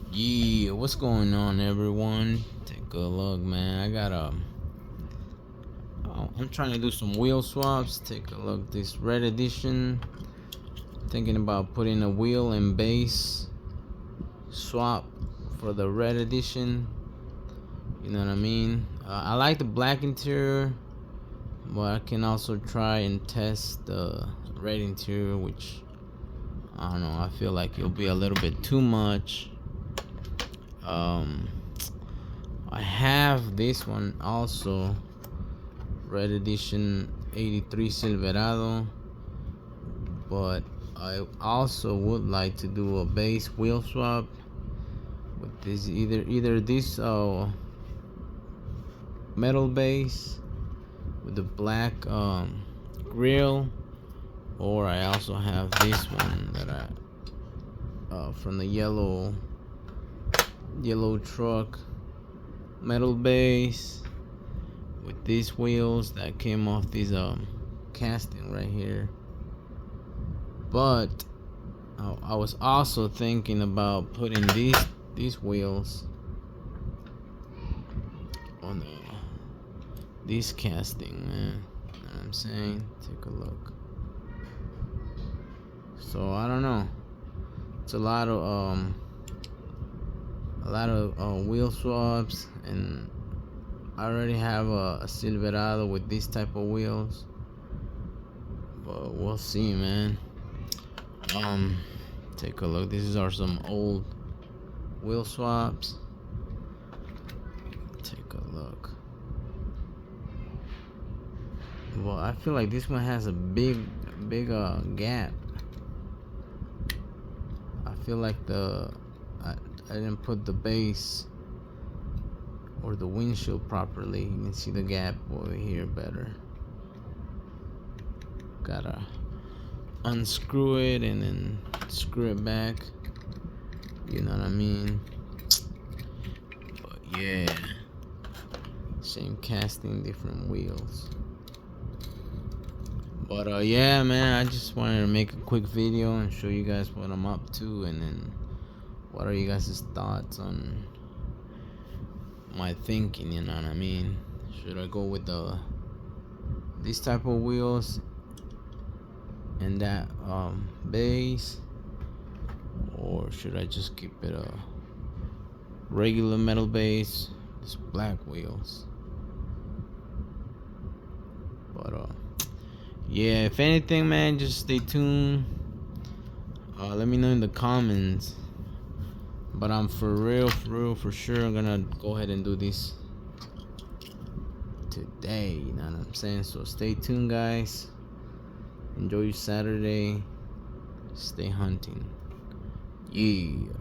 Yeah, what's going on, everyone? Take a look, man. I'm trying to do some wheel swaps. Take a look. This red edition. Thinking about putting a wheel and base swap for the red edition. You know what I mean? I like the black interior, but I can also try and test the red interior, which I don't know. I feel like it'll be a little bit too much. Um, I have this one also, red edition 83 Silverado, but I also would like to do a base wheel swap with this either this metal base with the black grill, or I also have this one that I from the yellow truck, metal base with these wheels that came off these casting right here. But I was also thinking about putting these wheels on this casting, man. You know what I'm saying? Take a look. So I don't know. It's a lot of wheel swaps, and I already have a Silverado with this type of wheels, but we'll see, man. Take a look. These are some old wheel swaps. Take a look. Well, I feel like this one has a big gap. I feel like I didn't put the base or the windshield properly. You can see the gap over here better. Gotta unscrew it and then screw it back. You know what I mean? But yeah, same casting, different wheels. But yeah, man, I just wanted to make a quick video and show you guys what I'm up to, and then what are you guys' thoughts on my thinking. You know what I mean? Should I go with this type of wheels and that base, or should I just keep it a regular metal base, just black wheels? But yeah, if anything, man, just stay tuned. Let me know in the comments. But I'm for sure, I'm gonna go ahead and do this today. You know what I'm saying? So stay tuned, guys. Enjoy your Saturday. Stay hunting. Yeah.